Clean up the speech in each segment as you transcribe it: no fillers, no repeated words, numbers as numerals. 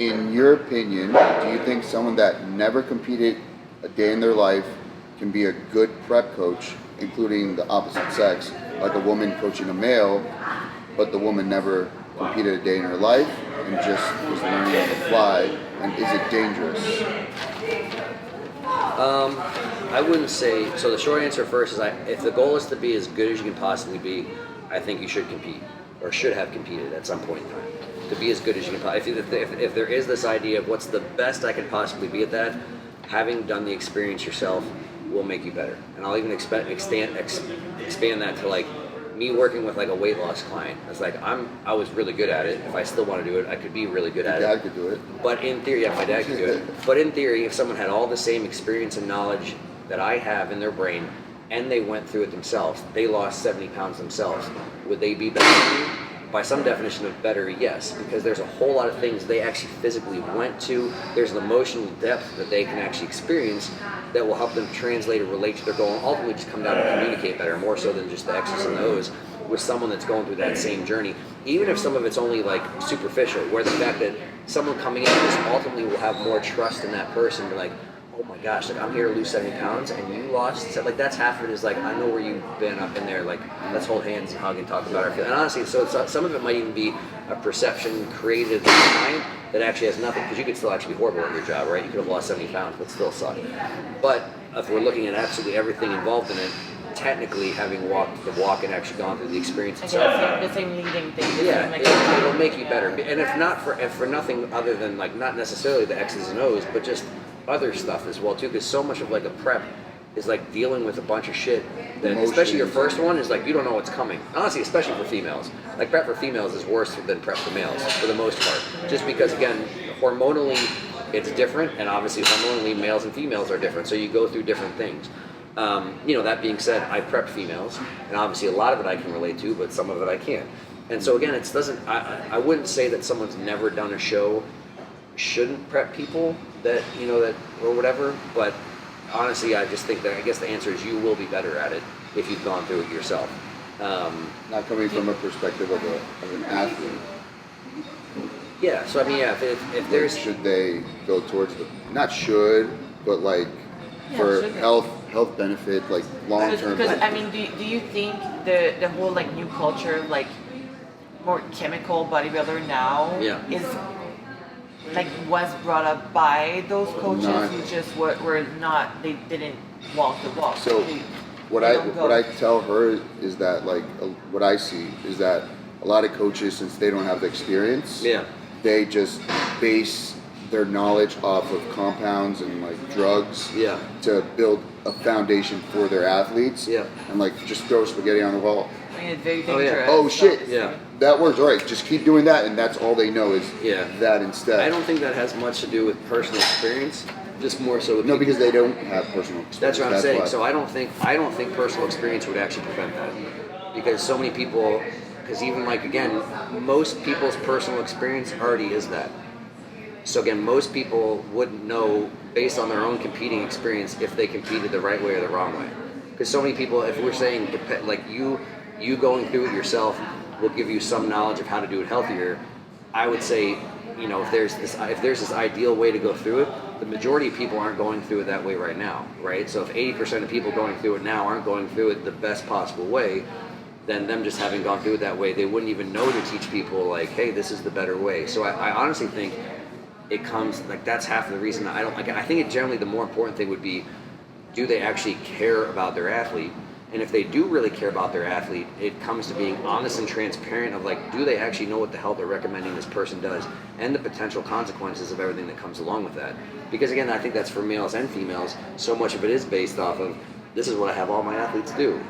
in your opinion, do you think someone that never competed a day in their life can be a good prep coach, including the opposite sex, like a woman coaching a male, but the woman never competed a day in her life and just was learning on the fly? And is it dangerous? I wouldn't say so. The short answer first is, if the goal is to be as good as you can possibly be, I think you should compete or should have competed at some point in time to be as good as you can. If there is this idea of what's the best I can possibly be at that, having done the experience yourself will make you better. And I'll even expand that to like me working with like a weight loss client. It's like I was really good at it. If I still want to do it, I could be really good at it. My dad could do it. But in theory, yeah, my dad could do it. But in theory, if someone had all the same experience and knowledge that I have in their brain, and they went through it themselves, they lost 70 pounds themselves, would they be better than me? By some definition of better, yes, because there's a whole lot of things they actually physically went to. There's an emotional depth that they can actually experience that will help them translate or relate to their goal and ultimately just come down and communicate better, more so than just the X's and O's, with someone that's going through that same journey. Even if some of it's only like superficial, where the fact that someone coming into this ultimately will have more trust in that person, be like, oh my gosh, like I'm here to lose 70 pounds and you lost, so like that's half of it is like, I know where you've been up in there, like let's hold hands and hug and talk about our feelings. And honestly, so some of it might even be a perception created in the mind that actually has nothing, because you could still actually be horrible at your job, right? You could have lost 70 pounds but still suck. But if we're looking at absolutely everything involved in it, technically having walked the walk and actually gone through the experience itself, the same leading thing. yeah, it'll make you better. And if for nothing other than like not necessarily the X's and O's, but just other stuff as well too, because so much of like a prep is like dealing with a bunch of shit that, especially your first one, is like you don't know what's coming. Honestly, especially for females, like prep for females is worse than prep for males for the most part, just because again, hormonally it's different, and obviously hormonally males and females are different, so you go through different things. That being said, I prep females, and obviously a lot of it I can relate to, but some of it I can't. And so again, I wouldn't say that someone's never done a show shouldn't prep people that or whatever, but honestly I just think that I guess the answer is you will be better at it if you've gone through it yourself. Not coming from a perspective of an athlete. Yeah, so I mean, yeah, if there's, should they go towards not should, but like for health benefit, like long term? Because I mean, do you think the whole like new culture of like more chemical bodybuilder now is like was brought up by those coaches who just were not, they didn't walk the walk? So what I tell her is that like what I see is that a lot of coaches, since they don't have the experience, they just base their knowledge off of compounds and like drugs to build a foundation for their athletes, and like just throw spaghetti on the wall. I mean, it's very dangerous. Oh shit! That works. All right, just keep doing that, and that's all they know is that instead. I don't think that has much to do with personal experience. Just more so with because they don't have personal experience. That's what I'm saying. Why. So I don't think personal experience would actually prevent that, because so many people, because even like again, most people's personal experience already is that. So again, most people wouldn't know based on their own competing experience if they competed the right way or the wrong way. Because so many people, if we're saying like you going through it yourself will give you some knowledge of how to do it healthier, I would say, if there's this ideal way to go through it, the majority of people aren't going through it that way right now, right? So if 80% of people going through it now aren't going through it the best possible way, then them just having gone through it that way, they wouldn't even know to teach people like, hey, this is the better way. So I honestly think it comes, like that's half of the reason I don't like it. I think it generally the more important thing would be, do they actually care about their athlete? And if they do really care about their athlete, it comes to being honest and transparent of like, do they actually know what the hell they're recommending this person does, and the potential consequences of everything that comes along with that. Because again, I think that's for males and females, so much of it is based off of, this is what I have all my athletes do.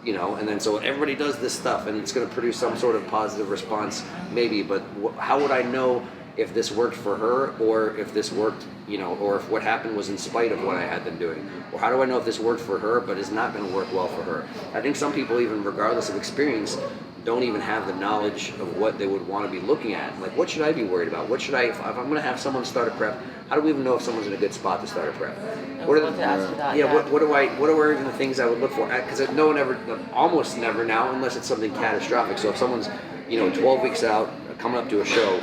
And then so everybody does this stuff and it's going to produce some sort of positive response, maybe, but how would I know if this worked for her, or if this worked, or if what happened was in spite of what I had them doing? Or how do I know if this worked for her but is not going to work well for her? I think some people, even regardless of experience, don't even have the knowledge of what they would want to be looking at. Like, what should I be worried about? What should if I'm going to have someone start a prep, how do we even know if someone's in a good spot to start a prep? What are even the things I would look for? Because no one ever, almost never now, unless it's something catastrophic. So if someone's 12 weeks out, coming up to a show,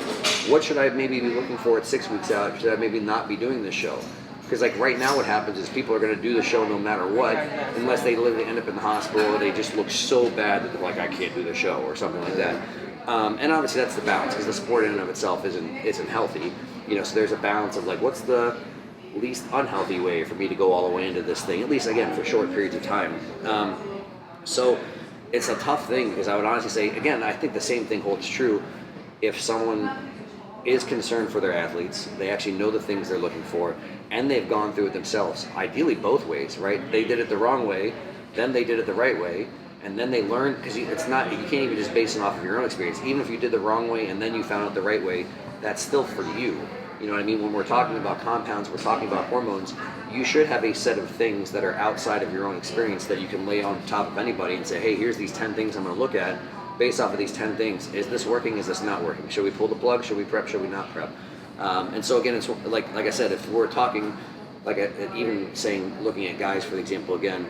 what should I maybe be looking for at 6 weeks out? Should I maybe not be doing this show? Because like right now what happens is people are going to do the show no matter what, unless they literally end up in the hospital or they just look so bad that they're like, I can't do the show or something like that. And obviously that's the balance, because the sport in and of itself isn't healthy. So there's a balance of like, what's the least unhealthy way for me to go all the way into this thing, at least again for short periods of time. So it's a tough thing, because I would honestly say, again, I think the same thing holds true if someone is concerned for their athletes, they actually know the things they're looking for, and they've gone through it themselves, ideally both ways, right? They did it the wrong way, then they did it the right way, and then they learned, because it's not, you can't even just base it off of your own experience. Even if you did the wrong way and then you found out the right way, that's still for you. You know what I mean? When we're talking about compounds, we're talking about hormones, you should have a set of things that are outside of your own experience that you can lay on top of anybody and say, hey, here's these 10 things I'm going to look at. Based off of these 10 things, is this working? Is this not working? Should we pull the plug? Should we prep? Should we not prep? And so again, it's like I said, if we're talking, like even saying, looking at guys for the example again,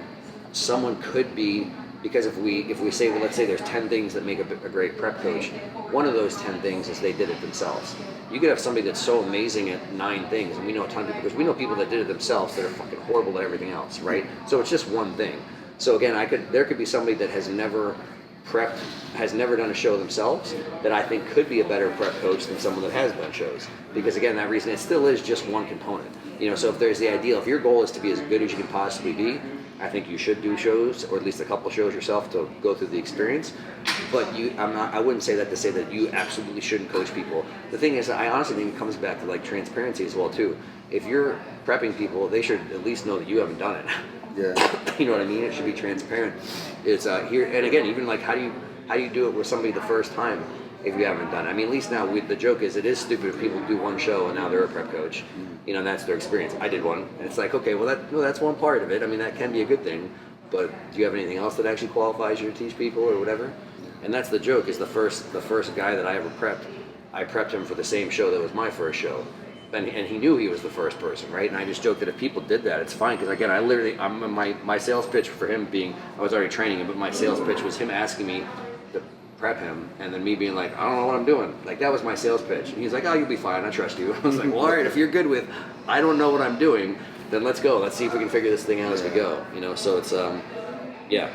someone could be, because if we say, well, let's say there's 10 things that make a great prep coach, one of those 10 things is they did it themselves. You could have somebody that's so amazing at 9 things, and we know a ton of people, because we know people that did it themselves that are fucking horrible at everything else, right? So it's just one thing. So again, there could be somebody that has never prepped, has never done a show themselves, that I think could be a better prep coach than someone that has done shows. Because again, that reason, it still is just one component. So if there's the ideal, if your goal is to be as good as you can possibly be, I think you should do shows, or at least a couple shows yourself to go through the experience. But I wouldn't say that to say that you absolutely shouldn't coach people. The thing is, I honestly think it comes back to like transparency as well too. If you're prepping people, they should at least know that you haven't done it. Yeah. You know what I mean? It should be transparent. It's here, and again, even like how do you do it with somebody the first time if you haven't done it? I mean, at least now the joke is, it is stupid if people do one show and now they're a prep coach. And that's their experience. I did one, and it's like, okay, well that's one part of it. I mean, that can be a good thing, but do you have anything else that actually qualifies you to teach people or whatever? And that's the joke, is the first guy that I ever prepped, I prepped him for the same show that was my first show. And he knew he was the first person, right? And I just joked that if people did that, it's fine. Because again, my sales pitch for him being, I was already training him, but my sales pitch was him asking me to prep him, and then me being like, I don't know what I'm doing. Like, that was my sales pitch. And he's like, oh, you'll be fine, I trust you. I was like, well, all right, if you're good with, I don't know what I'm doing, then let's go. Let's see if we can figure this thing out as we go. So it's, yeah.